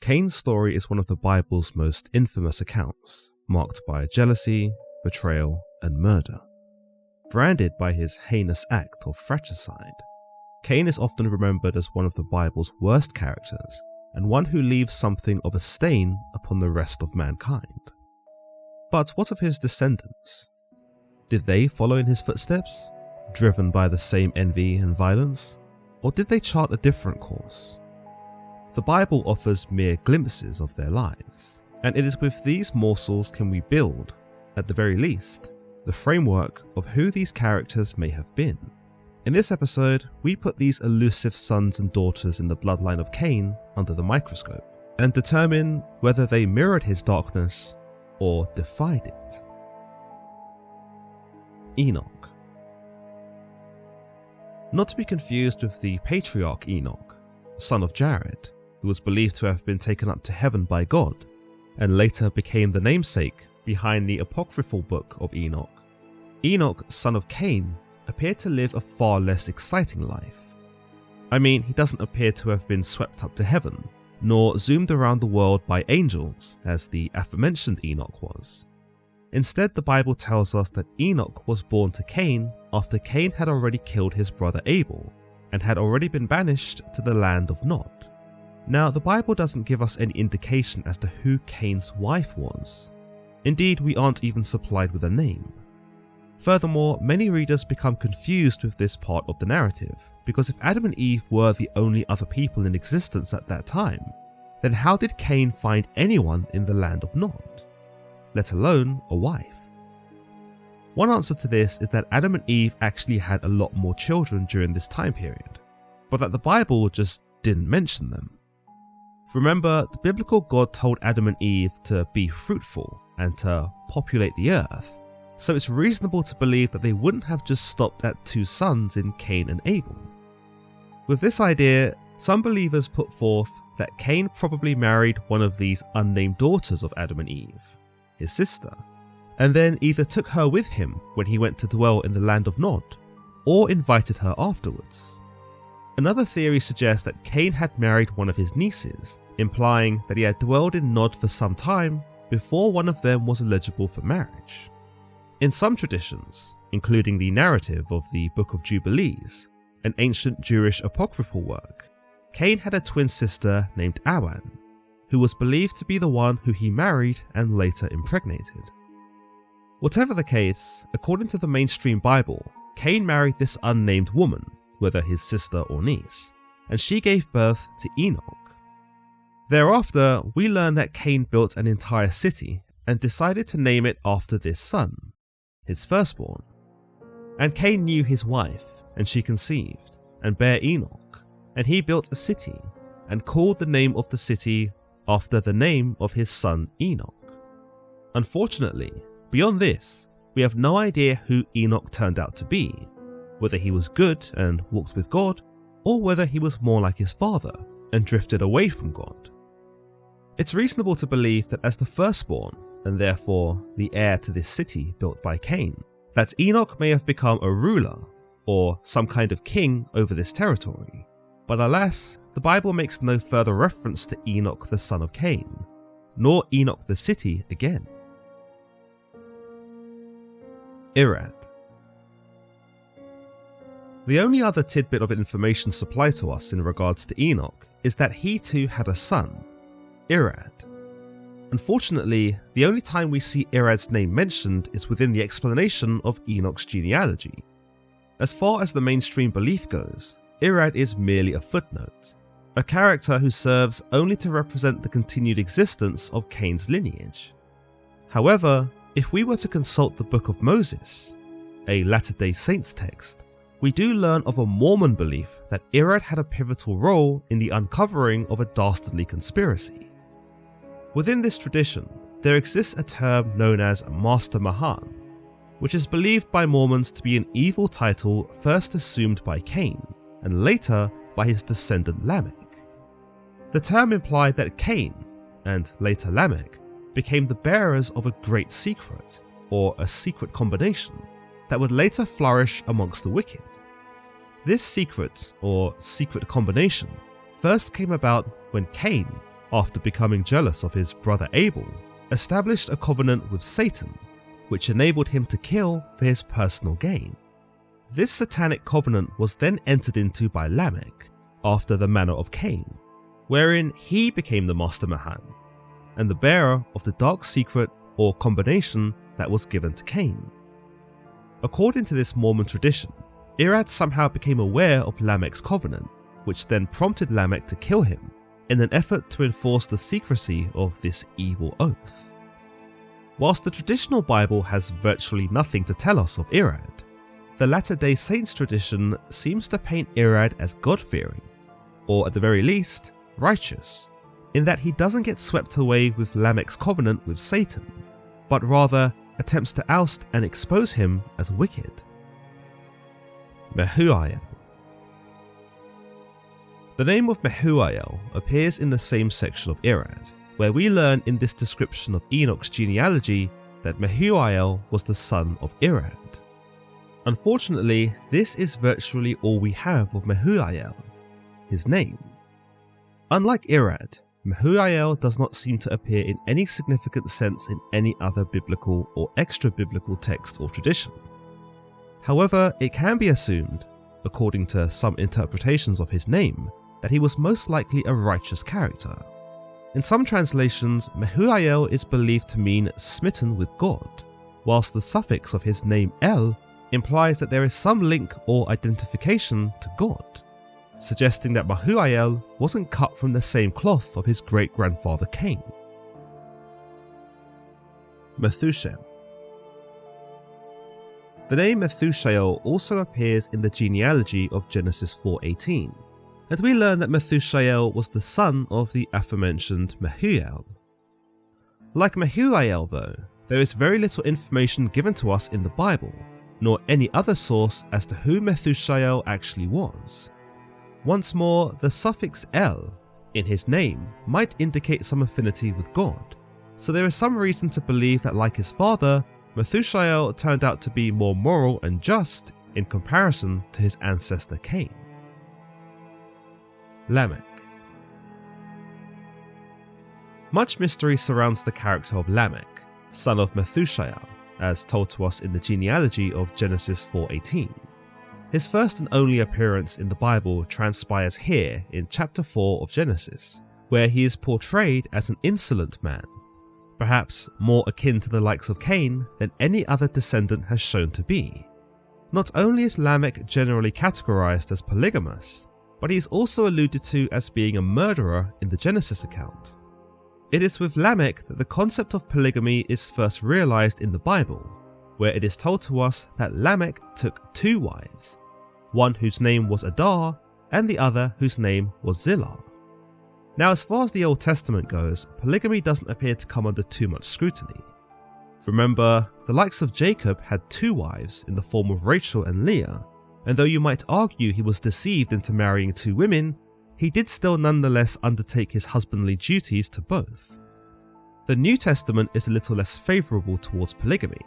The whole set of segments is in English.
Cain's story is one of the Bible's most infamous accounts, marked by jealousy, betrayal, and murder. Branded by his heinous act of fratricide, Cain is often remembered as one of the Bible's worst characters and one who leaves something of a stain upon the rest of mankind. But what of his descendants? Did they follow in his footsteps, driven by the same envy and violence, or did they chart a different course? The Bible offers mere glimpses of their lives, and it is with these morsels can we build, at the very least, the framework of who these characters may have been. In this episode, we put these elusive sons and daughters in the bloodline of Cain under the microscope, and determine whether they mirrored his darkness or defied it. Enoch. Not to be confused with the patriarch Enoch, son of Jared, who was believed to have been taken up to heaven by God, and later became the namesake behind the apocryphal book of Enoch. Enoch, son of Cain, appeared to live a far less exciting life. I mean, he doesn't appear to have been swept up to heaven, nor zoomed around the world by angels, as the aforementioned Enoch was. Instead, the Bible tells us that Enoch was born to Cain after Cain had already killed his brother Abel, and had already been banished to the land of Nod. Now, the Bible doesn't give us any indication as to who Cain's wife was. Indeed, we aren't even supplied with a name. Furthermore, many readers become confused with this part of the narrative, because if Adam and Eve were the only other people in existence at that time, then how did Cain find anyone in the land of Nod, let alone a wife? One answer to this is that Adam and Eve actually had a lot more children during this time period, but that the Bible just didn't mention them. Remember, the biblical God told Adam and Eve to be fruitful and to populate the earth, so it's reasonable to believe that they wouldn't have just stopped at 2 sons in Cain and Abel. With this idea, some believers put forth that Cain probably married one of these unnamed daughters of Adam and Eve, his sister, and then either took her with him when he went to dwell in the land of Nod, or invited her afterwards. Another theory suggests that Cain had married one of his nieces, implying that he had dwelled in Nod for some time before one of them was eligible for marriage. In some traditions, including the narrative of the Book of Jubilees, an ancient Jewish apocryphal work, Cain had a twin sister named Awan, who was believed to be the one who he married and later impregnated. Whatever the case, according to the mainstream Bible, Cain married this unnamed woman, whether his sister or niece, and she gave birth to Enoch. Thereafter, we learn that Cain built an entire city and decided to name it after this son, his firstborn. And Cain knew his wife, and she conceived, and bare Enoch, and he built a city, and called the name of the city after the name of his son Enoch. Unfortunately, beyond this, we have no idea who Enoch turned out to be, whether he was good and walked with God, or whether he was more like his father and drifted away from God. It's reasonable to believe that as the firstborn, and therefore the heir to this city built by Cain, that Enoch may have become a ruler, or some kind of king over this territory. But alas, the Bible makes no further reference to Enoch the son of Cain, nor Enoch the city again. Irad. The only other tidbit of information supplied to us in regards to Enoch is that he too had a son, Irad. Unfortunately, the only time we see Irad's name mentioned is within the explanation of Enoch's genealogy. As far as the mainstream belief goes, Irad is merely a footnote, a character who serves only to represent the continued existence of Cain's lineage. However, if we were to consult the Book of Moses, a Latter-day Saints text, we do learn of a Mormon belief that Irad had a pivotal role in the uncovering of a dastardly conspiracy. Within this tradition, there exists a term known as Master Mahan, which is believed by Mormons to be an evil title first assumed by Cain, and later by his descendant Lamech. The term implied that Cain, and later Lamech, became the bearers of a great secret, or a secret combination, that would later flourish amongst the wicked. This secret, or secret combination, first came about when Cain, after becoming jealous of his brother Abel, established a covenant with Satan, which enabled him to kill for his personal gain. This satanic covenant was then entered into by Lamech, after the manner of Cain, wherein he became the mastermind and the bearer of the dark secret or combination that was given to Cain. According to this Mormon tradition, Irad somehow became aware of Lamech's covenant, which then prompted Lamech to kill him in an effort to enforce the secrecy of this evil oath. Whilst the traditional Bible has virtually nothing to tell us of Irad, the Latter-day Saints tradition seems to paint Irad as God-fearing, or at the very least, righteous, in that he doesn't get swept away with Lamech's covenant with Satan, but rather attempts to oust and expose him as wicked. Mehujael. The name of Mehujael appears in the same section of Irad, where we learn in this description of Enoch's genealogy that Mehujael was the son of Irad. Unfortunately, this is virtually all we have of Mehujael, his name. Unlike Irad, Mehujael does not seem to appear in any significant sense in any other biblical or extra-biblical text or tradition. However, it can be assumed, according to some interpretations of his name, that he was most likely a righteous character. In some translations, Mehujael is believed to mean smitten with God, whilst the suffix of his name El implies that there is some link or identification to God, suggesting that Mehujael wasn't cut from the same cloth of his great-grandfather Cain. Methushael. The name Methushael also appears in the genealogy of Genesis 4:18, and we learn that Methushael was the son of the aforementioned Mehujael. Like Mehujael though, there is very little information given to us in the Bible, nor any other source as to who Methushael actually was. Once more, the suffix El in his name might indicate some affinity with God, so there is some reason to believe that like his father, Methushael turned out to be more moral and just in comparison to his ancestor Cain. Lamech. Much mystery surrounds the character of Lamech, son of Methushael, as told to us in the genealogy of Genesis 4:18. His first and only appearance in the Bible transpires here in chapter 4 of Genesis, where he is portrayed as an insolent man, perhaps more akin to the likes of Cain than any other descendant has shown to be. Not only is Lamech generally categorized as polygamous, but he is also alluded to as being a murderer in the Genesis account. It is with Lamech that the concept of polygamy is first realized in the Bible, where it is told to us that Lamech took 2 wives, one whose name was Adar and the other whose name was Zillah. Now, as far as the Old Testament goes, polygamy doesn't appear to come under too much scrutiny. Remember, the likes of Jacob had 2 wives in the form of Rachel and Leah, and though you might argue he was deceived into marrying 2 women, he did still nonetheless undertake his husbandly duties to both. The New Testament is a little less favourable towards polygamy,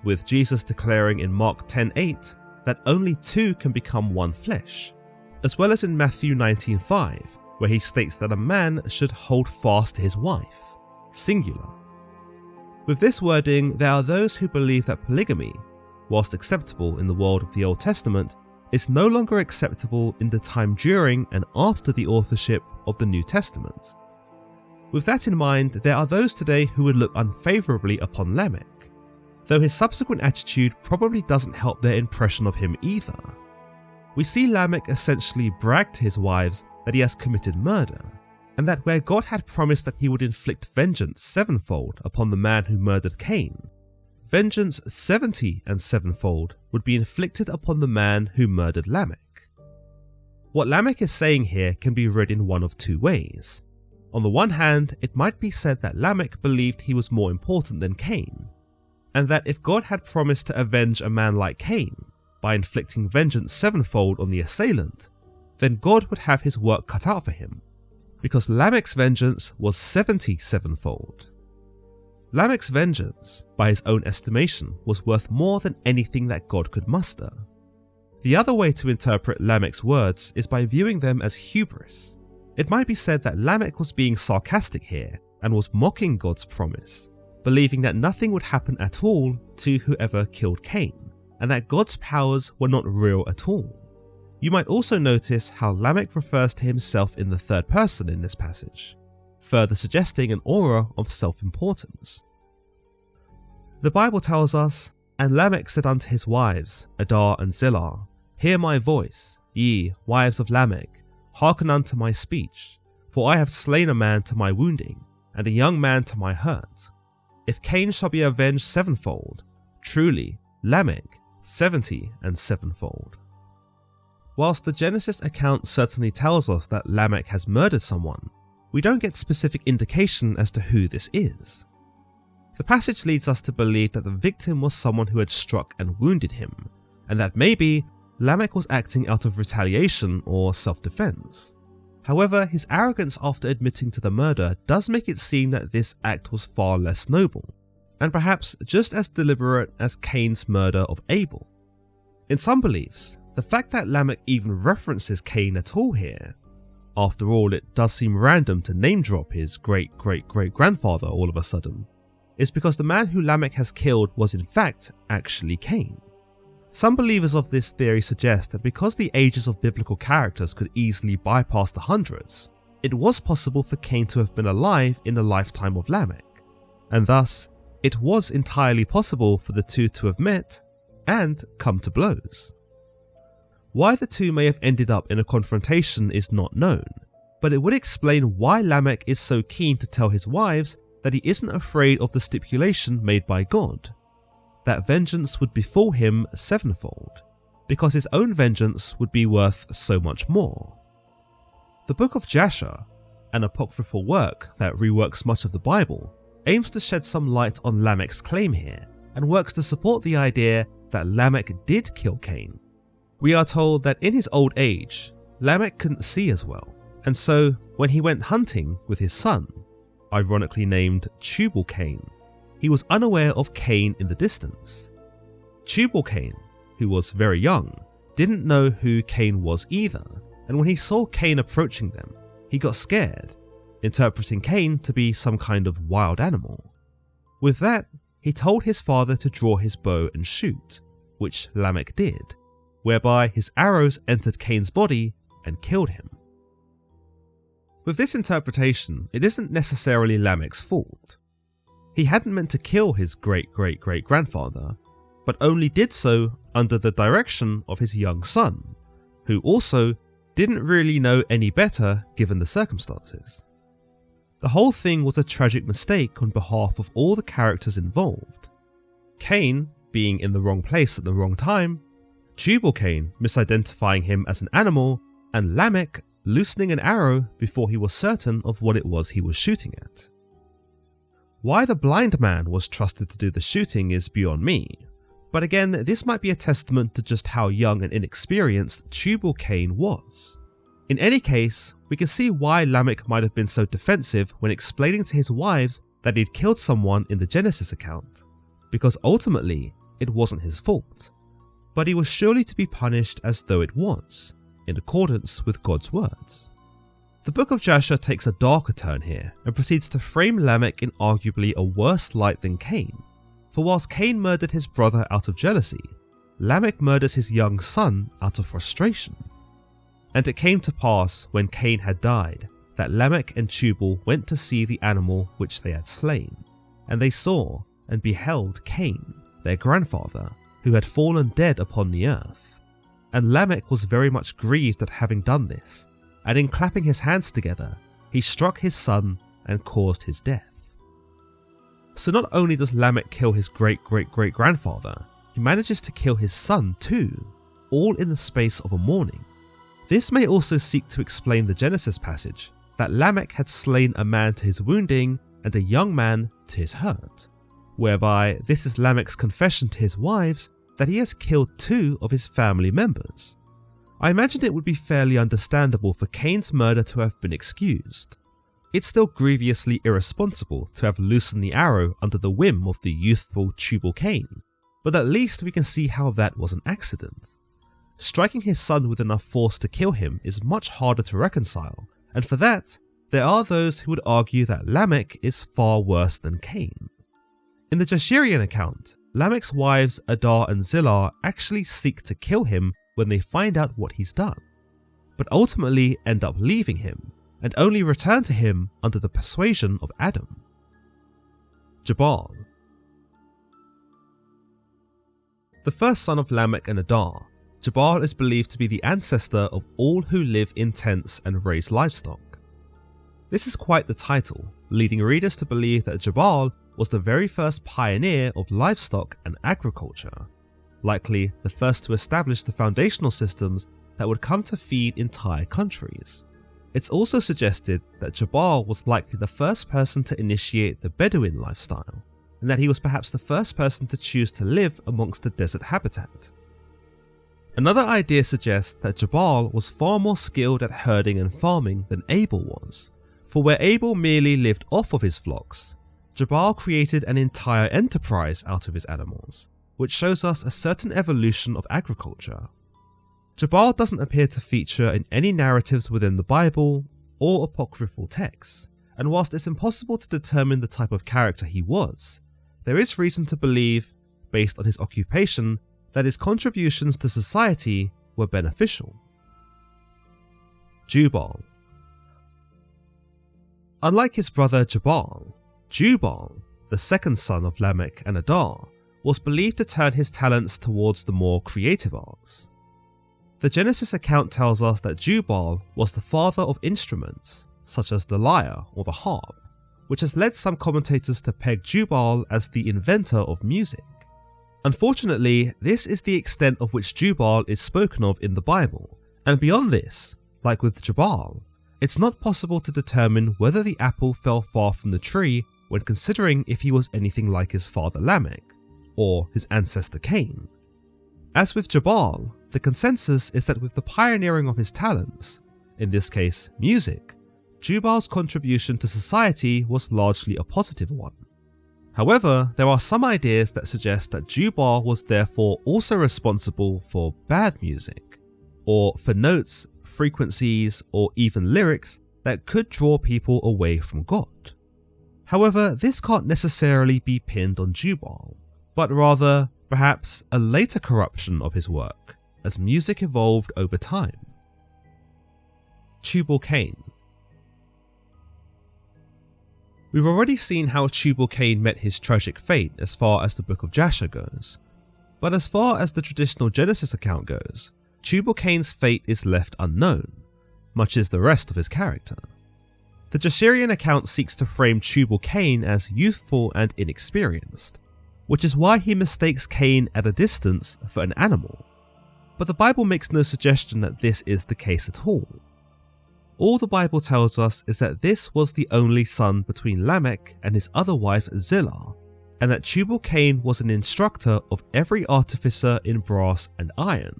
with Jesus declaring in Mark 10:8 that only 2 can become one flesh, as well as in Matthew 19:5, where he states that a man should hold fast to his wife, singular. With this wording, there are those who believe that polygamy, whilst acceptable in the world of the Old Testament, is no longer acceptable in the time during and after the authorship of the New Testament. With that in mind, there are those today who would look unfavourably upon Lamech, though his subsequent attitude probably doesn't help their impression of him either. We see Lamech essentially brag to his wives that he has committed murder, and that where God had promised that he would inflict vengeance 7-fold upon the man who murdered Cain, vengeance 70 and 7-fold would be inflicted upon the man who murdered Lamech. What Lamech is saying here can be read in one of 2 ways. On the one hand, it might be said that Lamech believed he was more important than Cain, and that if God had promised to avenge a man like Cain by inflicting vengeance 7-fold on the assailant, then God would have his work cut out for him, because Lamech's vengeance was 77-fold. Lamech's vengeance, by his own estimation, was worth more than anything that God could muster. The other way to interpret Lamech's words is by viewing them as hubris, It might be said that Lamech was being sarcastic here and was mocking God's promise, believing that nothing would happen at all to whoever killed Cain, and that God's powers were not real at all. You might also notice how Lamech refers to himself in the third person in this passage, further suggesting an aura of self-importance. The Bible tells us, "And Lamech said unto his wives, Adah and Zillah, Hear my voice, ye wives of Lamech, hearken unto my speech, for I have slain a man to my wounding, and a young man to my hurt. If Cain shall be avenged sevenfold, truly Lamech 70 and sevenfold." Whilst the Genesis account certainly tells us that Lamech has murdered someone, we don't get specific indication as to who this is. The passage leads us to believe that the victim was someone who had struck and wounded him, and that maybe Lamech was acting out of retaliation or self-defense. However, his arrogance after admitting to the murder does make it seem that this act was far less noble, and perhaps just as deliberate as Cain's murder of Abel. In some beliefs, the fact that Lamech even references Cain at all here, after all it does seem random to name drop his great-great-great-grandfather all of a sudden, is because the man who Lamech has killed was in fact actually Cain. Some believers of this theory suggest that because the ages of biblical characters could easily bypass the hundreds, it was possible for Cain to have been alive in the lifetime of Lamech, and thus it was entirely possible for the two to have met and come to blows. Why the two may have ended up in a confrontation is not known, but it would explain why Lamech is so keen to tell his wives that he isn't afraid of the stipulation made by God, that vengeance would befall him sevenfold, because his own vengeance would be worth so much more. The Book of Jasher, an apocryphal work that reworks much of the Bible, aims to shed some light on Lamech's claim here, and works to support the idea that Lamech did kill Cain. We are told that in his old age, Lamech couldn't see as well, and so when he went hunting with his son, ironically named Tubal Cain, he was unaware of Cain in the distance. Tubal Cain, who was very young, didn't know who Cain was either, and when he saw Cain approaching them, he got scared, interpreting Cain to be some kind of wild animal. With that, he told his father to draw his bow and shoot, which Lamech did, whereby his arrows entered Cain's body and killed him. With this interpretation, it isn't necessarily Lamech's fault. He hadn't meant to kill his great-great-great-grandfather, but only did so under the direction of his young son, who also didn't really know any better given the circumstances. The whole thing was a tragic mistake on behalf of all the characters involved. Cain being in the wrong place at the wrong time, Tubal Cain misidentifying him as an animal, and Lamech loosening an arrow before he was certain of what it was he was shooting at. Why the blind man was trusted to do the shooting is beyond me, but again, this might be a testament to just how young and inexperienced Tubal Cain was. In any case, we can see why Lamech might have been so defensive when explaining to his wives that he'd killed someone in the Genesis account, because ultimately, it wasn't his fault, but he was surely to be punished as though it was, in accordance with God's words. The Book of Jasher takes a darker turn here and proceeds to frame Lamech in arguably a worse light than Cain, for whilst Cain murdered his brother out of jealousy, Lamech murders his young son out of frustration. And it came to pass when Cain had died that Lamech and Tubal went to see the animal which they had slain, and they saw and beheld Cain, their grandfather, who had fallen dead upon the earth. And Lamech was very much grieved at having done this, and in clapping his hands together, he struck his son and caused his death. So not only does Lamech kill his great-great-great-grandfather, he manages to kill his son too, all in the space of a morning. This may also seek to explain the Genesis passage that Lamech had slain a man to his wounding and a young man to his hurt, whereby this is Lamech's confession to his wives that he has killed two of his family members. I imagine it would be fairly understandable for Cain's murder to have been excused. It's still grievously irresponsible to have loosened the arrow under the whim of the youthful Tubal Cain, but at least we can see how that was an accident. Striking his son with enough force to kill him is much harder to reconcile, and for that, there are those who would argue that Lamech is far worse than Cain. In the Jashirian account, Lamech's wives Adar and Zillah actually seek to kill him when they find out what he's done, but ultimately end up leaving him and only return to him under the persuasion of Adam. Jabal. The first son of Lamech and Adar, Jabal is believed to be the ancestor of all who live in tents and raise livestock. This is quite the title, leading readers to believe that Jabal was the very first pioneer of livestock and agriculture, likely the first to establish the foundational systems that would come to feed entire countries. It's also suggested that Jabal was likely the first person to initiate the Bedouin lifestyle, and that he was perhaps the first person to choose to live amongst the desert habitat. Another idea suggests that Jabal was far more skilled at herding and farming than Abel was, for where Abel merely lived off of his flocks, Jabal created an entire enterprise out of his animals, which shows us a certain evolution of agriculture. Jabal doesn't appear to feature in any narratives within the Bible or apocryphal texts, and whilst it's impossible to determine the type of character he was, there is reason to believe, based on his occupation, that his contributions to society were beneficial. Jubal. Unlike his brother Jabal, Jubal, the second son of Lamech and Adar, was believed to turn his talents towards the more creative arts. The Genesis account tells us that Jubal was the father of instruments, such as the lyre or the harp, which has led some commentators to peg Jubal as the inventor of music. Unfortunately, this is the extent of which Jubal is spoken of in the Bible, and beyond this, like with Jabal, it's not possible to determine whether the apple fell far from the tree when considering if he was anything like his father Lamech, or his ancestor Cain. As with Jabal, the consensus is that with the pioneering of his talents, in this case music, Jubal's contribution to society was largely a positive one. However, there are some ideas that suggest that Jubal was therefore also responsible for bad music, or for notes, frequencies, or even lyrics that could draw people away from God. However, this can't necessarily be pinned on Jubal, but rather, perhaps, a later corruption of his work, as music evolved over time. Tubal Cain. We've already seen how Tubal Cain met his tragic fate as far as the Book of Jasher goes, but as far as the traditional Genesis account goes, Tubal Cain's fate is left unknown, much as the rest of his character. The Jashirian account seeks to frame Tubal Cain as youthful and inexperienced, which is why he mistakes Cain at a distance for an animal, but the Bible makes no suggestion that this is the case at all. All the Bible tells us is that this was the only son between Lamech and his other wife Zillah, and that Tubal Cain was an instructor of every artificer in brass and iron,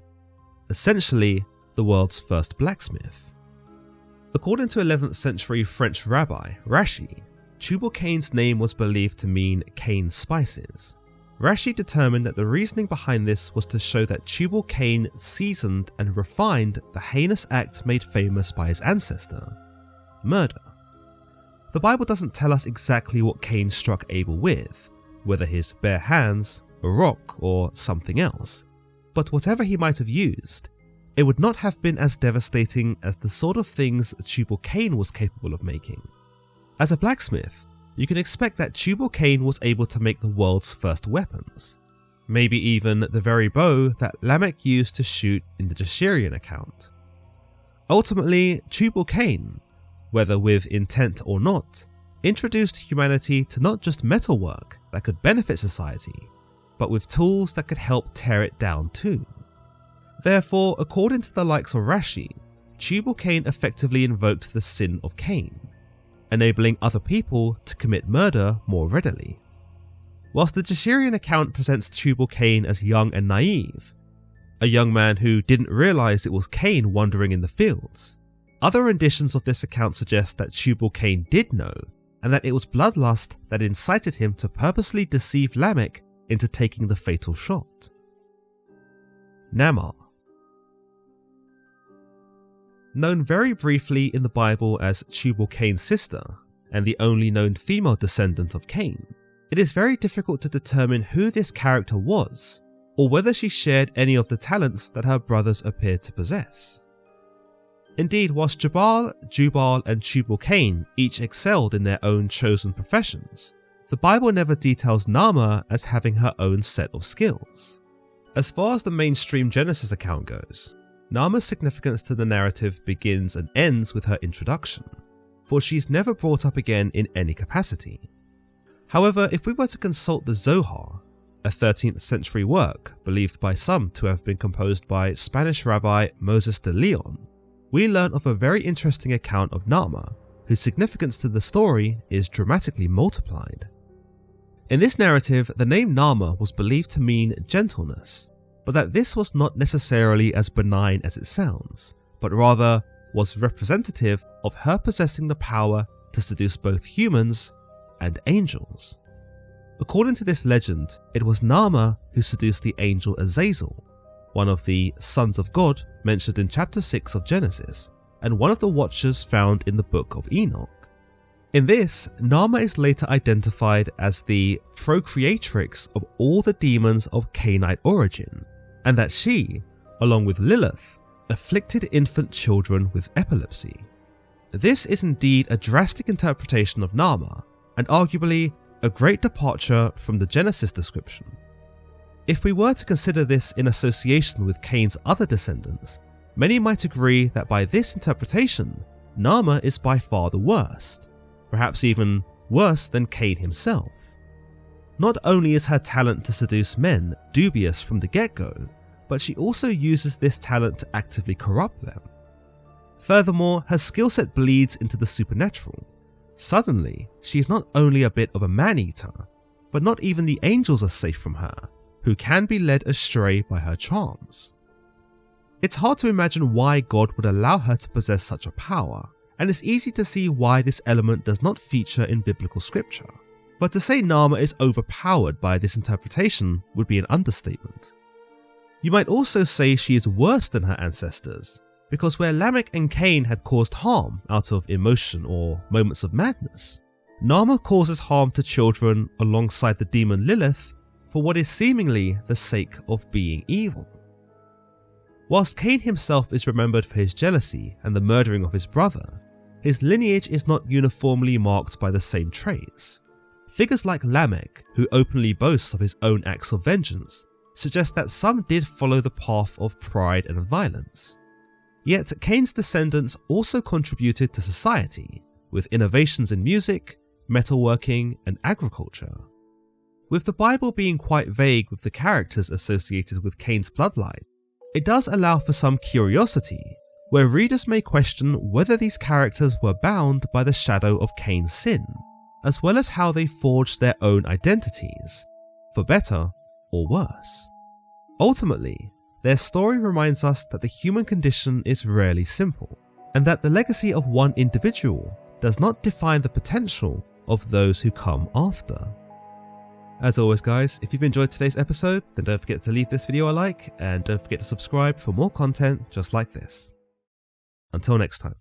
essentially the world's first blacksmith. According to 11th century French rabbi Rashi, Tubal Cain's name was believed to mean Cain's spices. Rashi determined that the reasoning behind this was to show that Tubal Cain seasoned and refined the heinous act made famous by his ancestor, murder. The Bible doesn't tell us exactly what Cain struck Abel with, whether his bare hands, a rock, or something else, but whatever he might have used, it would not have been as devastating as the sort of things Tubal Cain was capable of making. As a blacksmith, you can expect that Tubal Cain was able to make the world's first weapons, maybe even the very bow that Lamech used to shoot in the Jashirian account. Ultimately, Tubal Cain, whether with intent or not, introduced humanity to not just metalwork that could benefit society, but with tools that could help tear it down too. Therefore, according to the likes of Rashi, Tubal Cain effectively invoked the sin of Cain, enabling other people to commit murder more readily. Whilst the Jashirian account presents Tubal Cain as young and naive, a young man who didn't realise it was Cain wandering in the fields, other renditions of this account suggest that Tubal Cain did know, and that it was bloodlust that incited him to purposely deceive Lamech into taking the fatal shot. Naamah. known very briefly in the Bible as Tubal Cain's sister, and the only known female descendant of Cain, it is very difficult to determine who this character was, or whether she shared any of the talents that her brothers appeared to possess. Indeed, whilst Jabal, Jubal and Tubal Cain each excelled in their own chosen professions, the Bible never details Naamah as having her own set of skills. As far as the mainstream Genesis account goes, Naamah's significance to the narrative begins and ends with her introduction, for she's never brought up again in any capacity. However, if we were to consult the Zohar, a 13th century work believed by some to have been composed by Spanish rabbi Moses de Leon, we learn of a very interesting account of Naamah, whose significance to the story is dramatically multiplied. In this narrative, the name Naamah was believed to mean gentleness, but that this was not necessarily as benign as it sounds, but rather was representative of her possessing the power to seduce both humans and angels. According to this legend, it was Naamah who seduced the angel Azazel, one of the sons of God mentioned in chapter 6 of Genesis, and one of the watchers found in the book of Enoch. In this, Naamah is later identified as the procreatrix of all the demons of Cainite origin, and that she, along with Lilith, afflicted infant children with epilepsy. This is indeed a drastic interpretation of Naamah, and arguably a great departure from the Genesis description. If we were to consider this in association with Cain's other descendants, many might agree that by this interpretation, Naamah is by far the worst, perhaps even worse than Cain himself. Not only is her talent to seduce men dubious from the get-go, but she also uses this talent to actively corrupt them. Furthermore, her skill set bleeds into the supernatural. Suddenly, she is not only a bit of a man-eater, but not even the angels are safe from her, who can be led astray by her charms. It's hard to imagine why God would allow her to possess such a power, and it's easy to see why this element does not feature in biblical scripture. But to say Naamah is overpowered by this interpretation would be an understatement. You might also say she is worse than her ancestors, because where Lamech and Cain had caused harm out of emotion or moments of madness, Naamah causes harm to children alongside the demon Lilith for what is seemingly the sake of being evil. Whilst Cain himself is remembered for his jealousy and the murdering of his brother, his lineage is not uniformly marked by the same traits. Figures like Lamech, who openly boasts of his own acts of vengeance, suggest that some did follow the path of pride and violence. Yet Cain's descendants also contributed to society, with innovations in music, metalworking, and agriculture. With the Bible being quite vague with the characters associated with Cain's bloodline, it does allow for some curiosity, where readers may question whether these characters were bound by the shadow of Cain's sin, as well as how they forged their own identities, for better or worse. Ultimately, their story reminds us that the human condition is rarely simple, and that the legacy of one individual does not define the potential of those who come after. As always guys, if you've enjoyed today's episode, then don't forget to leave this video a like, and don't forget to subscribe for more content just like this. Until next time.